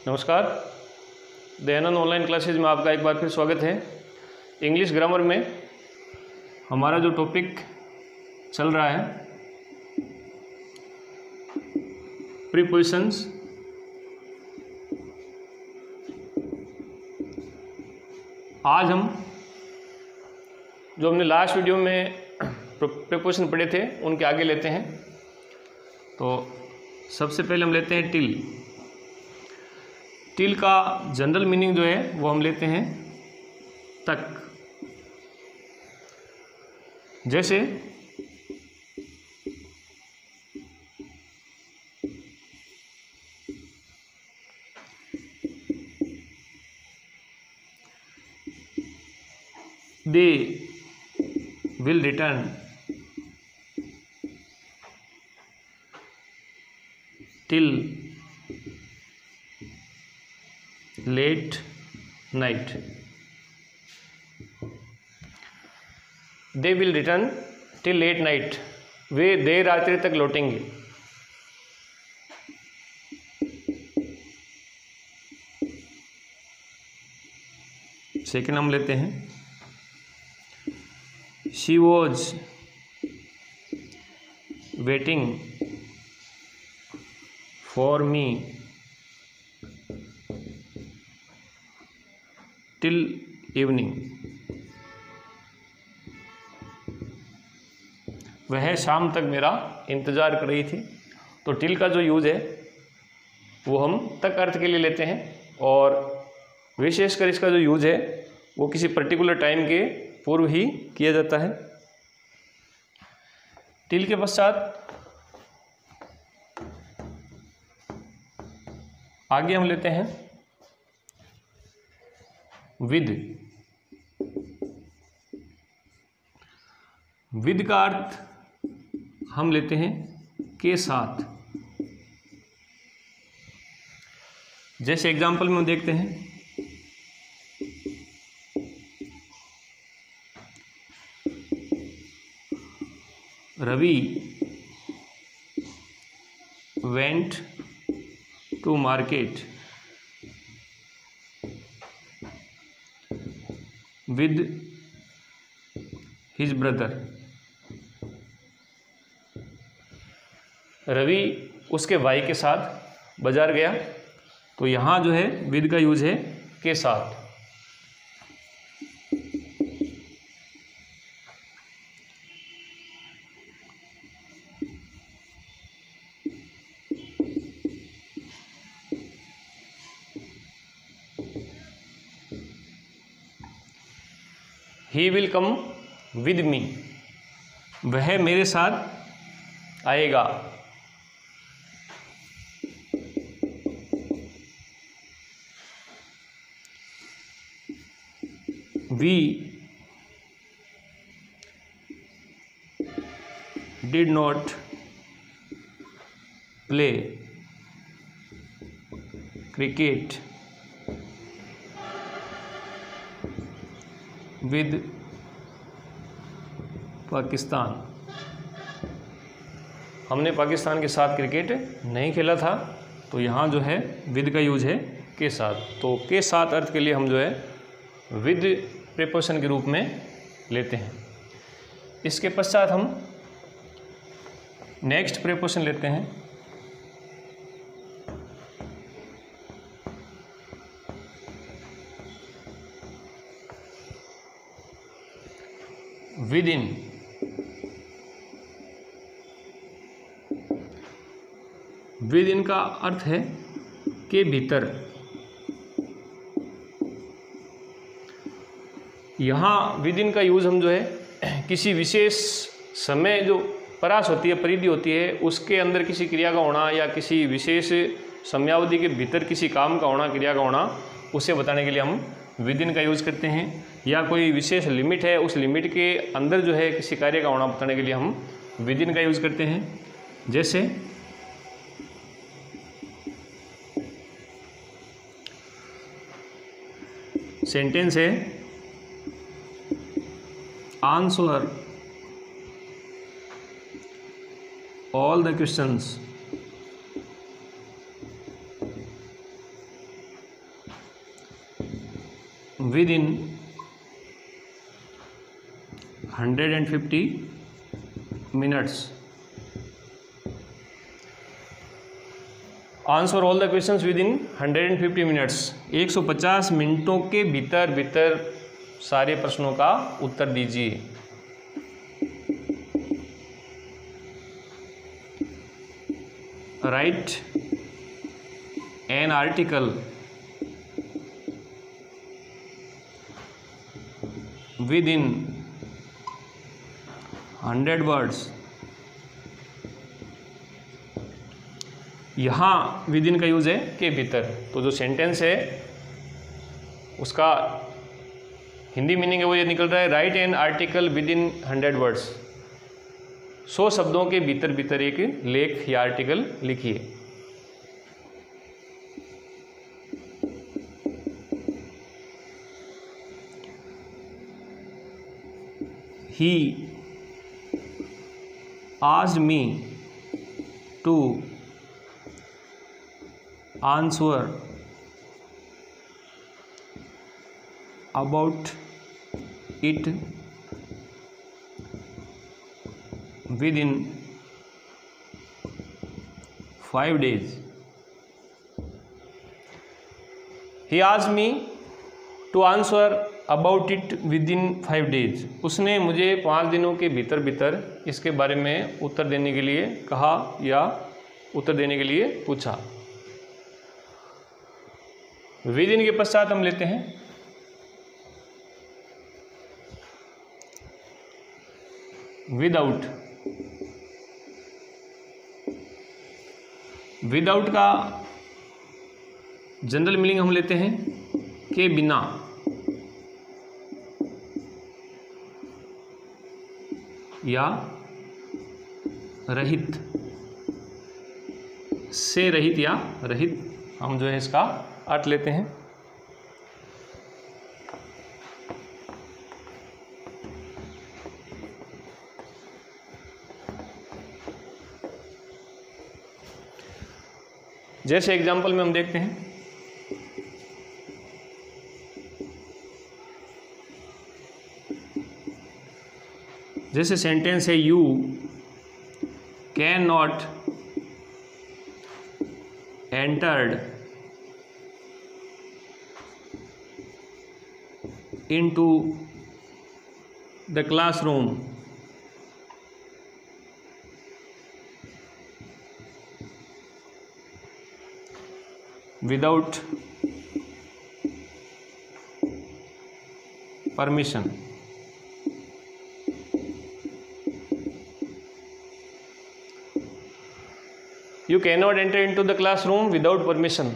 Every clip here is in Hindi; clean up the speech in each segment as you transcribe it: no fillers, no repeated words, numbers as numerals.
नमस्कार। दयानंद ऑनलाइन क्लासेज में आपका एक बार फिर स्वागत है। इंग्लिश ग्रामर में हमारा जो टॉपिक चल रहा है प्रीपोजिशंस, आज हम जो हमने लास्ट वीडियो में प्रीपोजिशन पढ़े थे उनके आगे लेते हैं। तो सबसे पहले हम लेते हैं टिल। टिल का जनरल मीनिंग जो है वो हम लेते हैं तक। जैसे they will return till late night. They will return till late night, वे देर रात्रि तक लौटेंगे। सेकेंड हम लेते हैं she was waiting for me till evening. वह शाम तक मेरा इंतज़ार कर रही थी। तो टिल का जो यूज़ है वो हम तक अर्थ के लिए लेते हैं, और विशेषकर इसका जो यूज़ है वो किसी पर्टिकुलर टाइम के पूर्व ही किया जाता है। टिल के पश्चात आगे हम लेते हैं विद। विद का अर्थ हम लेते हैं के साथ। जैसे एग्जाम्पल में देखते हैं Ravi went to market with his brother. Ravi उसके भाई के साथ बाजार गया। तो यहाँ जो है विद का यूज है के साथ। He will come with me, वह मेरे साथ आएगा। We did not play cricket with Pakistan. हमने पाकिस्तान के साथ क्रिकेट नहीं खेला था। तो यहाँ जो है विद का यूज है के साथ। तो के साथ अर्थ के लिए हम जो है विद प्रीपोजिशन के रूप में लेते हैं। इसके पश्चात हम नेक्स्ट प्रीपोजिशन लेते हैं विद इन। विद इन का अर्थ है के भीतर। यहाँ विद इन का यूज़ हम जो है किसी विशेष समय जो परास होती है, परिधि होती है, उसके अंदर किसी क्रिया का होना या किसी विशेष समयावधि के भीतर किसी काम का होना, क्रिया का होना, उसे बताने के लिए हम विद इन का यूज़ करते हैं। या कोई विशेष लिमिट है, उस लिमिट के अंदर जो है किसी कार्य का होना बताने के लिए हम विद इन का यूज़ करते हैं। जैसे सेंटेंस है answer all the questions with in 150 minutes. Answer all the questions with in 150 minutes. 150 मिनटों के भीतर भीतर सारे प्रश्नों का उत्तर दीजिए। Right an article with in 100 words. यहाँ विद इन का यूज है के भीतर, तो जो सेंटेंस है उसका हिंदी मीनिंग है वो ये निकल रहा है, right an article with in 100 words. 100 शब्दों के भीतर भीतर एक लेख या आर्टिकल लिखिए। He asked me to answer about it within 5 days. He asked me to answer about it with in 5 days. उसने मुझे 5 दिनों के भीतर भीतर इसके बारे में उत्तर देने के लिए कहा या उत्तर देने के लिए पूछा। विद इन के पश्चात हम लेते हैं विदाउट। विदाउट का जनरल मीनिंग हम लेते हैं के बिना, या रहित, से रहित या रहित, हम जो है इसका अर्थ लेते हैं। जैसे एग्जाम्पल में हम देखते हैं, जैसे सेंटेंस है you can not entered into the classroom without permission. You can not enter in to the class room without permission.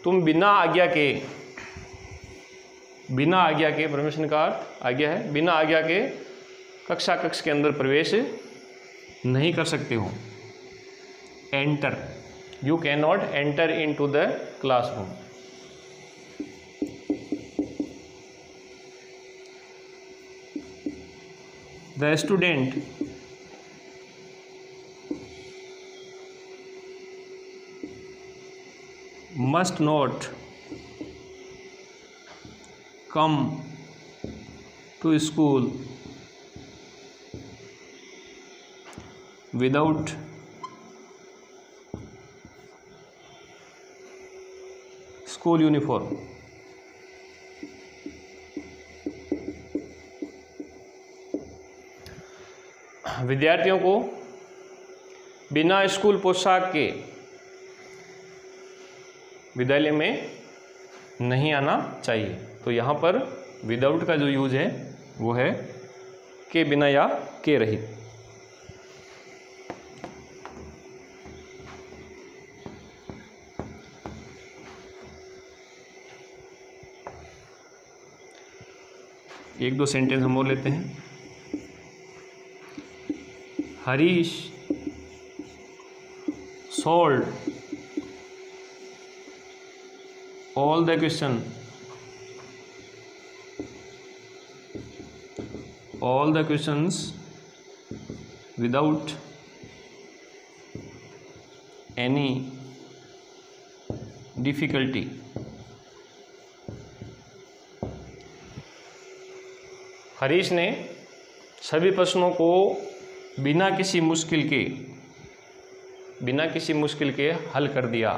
तुम बिना आज्ञा के, बिना आज्ञा के, परमिशन का अर्थ आज्ञा है, बिना आज्ञा के कक्षा कक्ष के अंदर प्रवेश नहीं कर सकते हो। Enter, you can not enter in to the class room. The student must not come to school without school uniform। विद्यार्थियों को बिना स्कूल पोशाक के विद्यालय में नहीं आना चाहिए। तो यहाँ पर विदाउट का जो यूज है वो है के बिना या के रहित। एक दो सेंटेंस हम और लेते हैं। Harish solved all the questions without any difficulty। Harish ने सभी प्रश्नों को बिना किसी मुश्किल के हल कर दिया।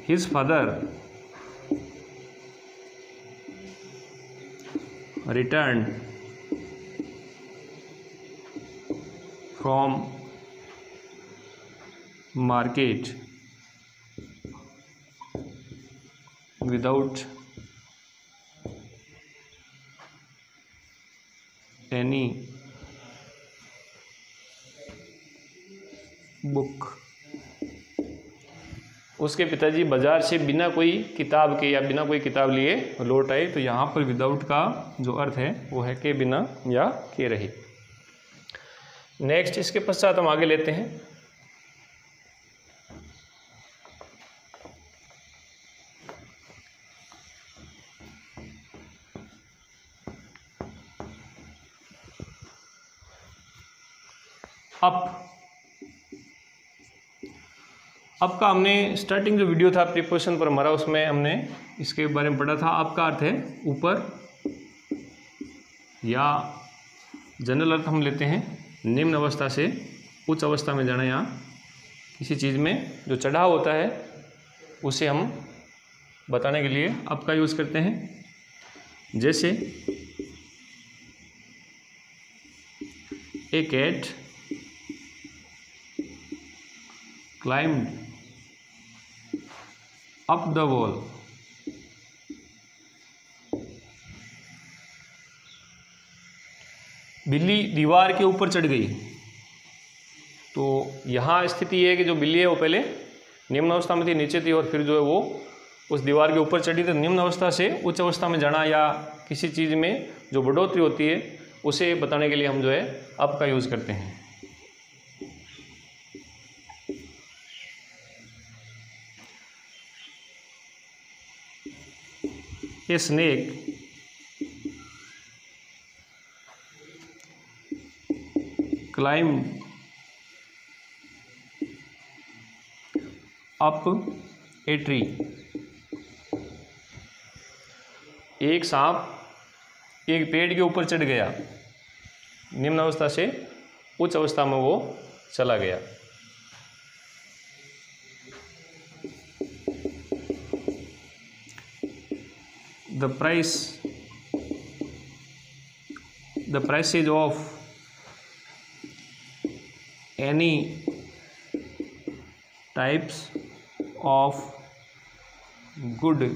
His father returned from market without any book। उसके पिताजी बाजार से बिना कोई किताब के या बिना कोई किताब लिए लौट आए। तो यहाँ पर विदाउट का जो अर्थ है वो है के बिना या के रहे। नेक्स्ट इसके पश्चात हम आगे लेते हैं। अब का हमने स्टार्टिंग जो वीडियो था प्रीपोजिशन पर हमारा, उसमें हमने इसके बारे में पढ़ा था। अब का अर्थ है ऊपर, या जनरल अर्थ हम लेते हैं निम्न अवस्था से उच्च अवस्था में जाना, या किसी चीज़ में जो चढ़ाव होता है उसे हम बताने के लिए अब का यूज़ करते हैं। जैसे ए cat climbed up the wall। बिल्ली दीवार के ऊपर चढ़ गई। तो यहाँ स्थिति ये है कि जो बिल्ली है वो पहले निम्न अवस्था में थी, नीचे थी, और फिर जो है वो उस दीवार के ऊपर चढ़ी। तो निम्न अवस्था से उच्च अवस्था में जाना या किसी चीज़ में जो बढ़ोतरी होती है उसे बताने के लिए हम जो है अब का यूज़ करते हैं। A snake climbed up a tree। एक सांप एक पेड़ के ऊपर चढ़ गया। निम्न अवस्था से उच्च अवस्था में वो चला गया। The prices of any types of goods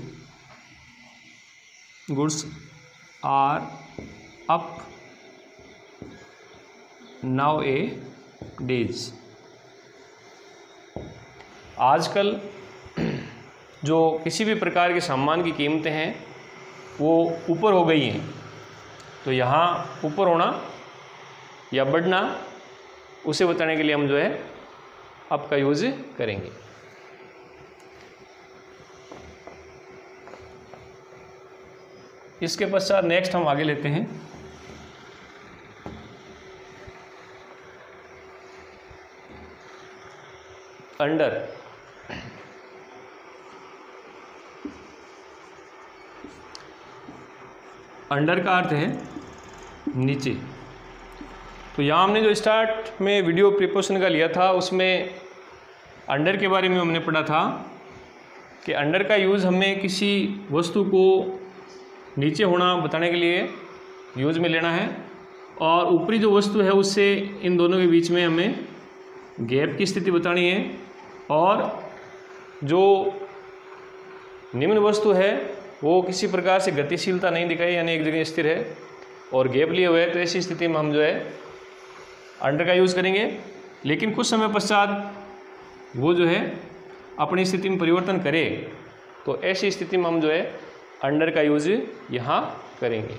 are up nowadays। आजकल जो किसी भी प्रकार के सामान की कीमतें हैं वो ऊपर हो गई हैं। तो यहाँ ऊपर होना या बढ़ना उसे बताने के लिए हम जो है अब का यूज़ करेंगे। इसके पश्चात नेक्स्ट हम आगे लेते हैं। अंडर। अंडर का अर्थ है नीचे। तो यहाँ हमने जो स्टार्ट में वीडियो प्रीपोजिशन का लिया था उसमें अंडर के बारे में हमने पढ़ा था कि अंडर का यूज़ हमें किसी वस्तु को नीचे होना बताने के लिए यूज़ में लेना है, और ऊपरी जो वस्तु है उससे इन दोनों के बीच में हमें गैप की स्थिति बतानी है, और जो निम्न वस्तु है वो किसी प्रकार से गतिशीलता नहीं दिखाई, यानी एक जगह स्थिर है और गैप लिए हुए है। तो ऐसी स्थिति में हम जो है अंडर का यूज़ करेंगे। लेकिन कुछ समय पश्चात वो जो है अपनी स्थिति में परिवर्तन करे, तो ऐसी स्थिति में हम जो है अंडर का यूज़ यहाँ करेंगे।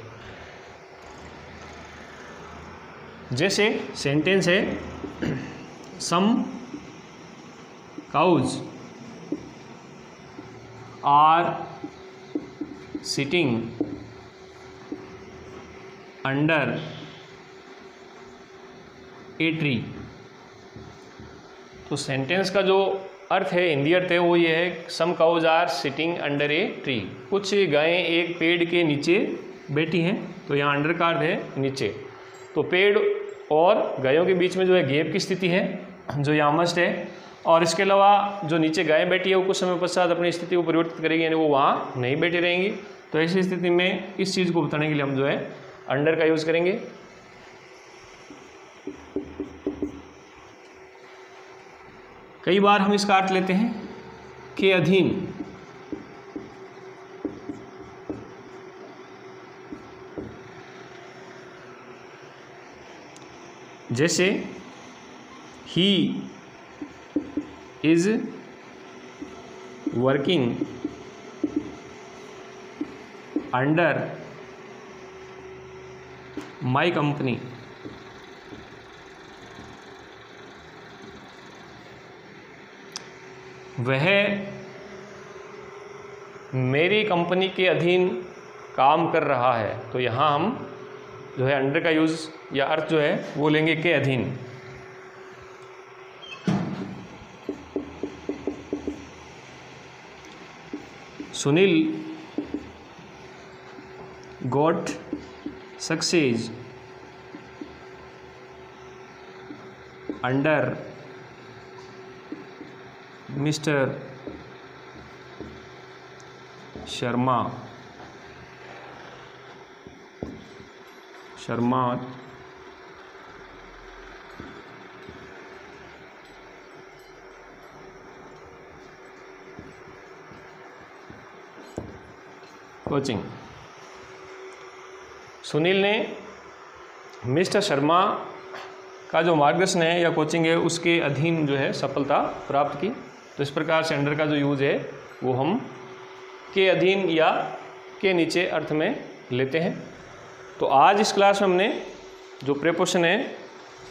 जैसे सेंटेंस है some cows are sitting under a tree. तो सेंटेंस का जो अर्थ है, हिंदी अर्थ है, वो ये है some cows are sitting under a tree. कुछ गायें एक पेड़ के नीचे बैठी हैं। तो यहाँ अंडर का अर्थ है नीचे। तो पेड़ और गायों के बीच में जो है गैप की स्थिति है, जो यहाँ मस्ट है। और इसके अलावा जो नीचे गाय बैठी है वो कुछ समय पश्चात अपनी स्थिति को परिवर्तित करेगी, यानी वो वहाँ नहीं बैठी रहेंगी। तो ऐसी स्थिति में इस चीज़ को बताने के लिए हम जो है अंडर का यूज़ करेंगे। कई बार हम इसका अर्थ लेते हैं के अधीन। जैसे he is working under my company. वह मेरी कंपनी के अधीन काम कर रहा है। तो यहाँ हम जो है अंडर का यूज़ या अर्थ जो है वो लेंगे के अधीन। Sunil got success under mister Sharma coaching. Sunil ने मिस्टर शर्मा का जो मार्गदर्शन है या कोचिंग है उसके अधीन जो है सफलता प्राप्त की। तो इस प्रकार से अंडर का जो यूज़ है वो हम के अधीन या के नीचे अर्थ में लेते हैं। तो आज इस क्लास में हमने जो प्रीपोजिशन है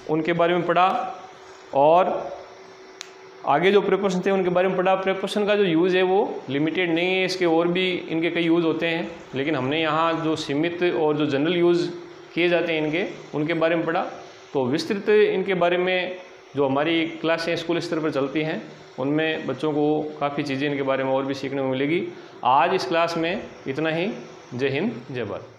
उनके बारे में पढ़ा और आगे जो प्रीपोजिशन थे उनके बारे में पढ़ा। प्रीपोजिशन का जो यूज़ है वो लिमिटेड नहीं है, इसके और भी इनके कई यूज़ होते हैं, लेकिन हमने यहाँ जो सीमित और जो जनरल यूज़ किए जाते हैं इनके, उनके बारे में पढ़ा। तो विस्तृत इनके बारे में जो हमारी क्लासें स्कूल स्तर पर चलती हैं उनमें बच्चों को काफ़ी चीज़ें इनके बारे में और भी सीखने को मिलेगी। आज इस क्लास में इतना ही। जय हिंद, जय भारत।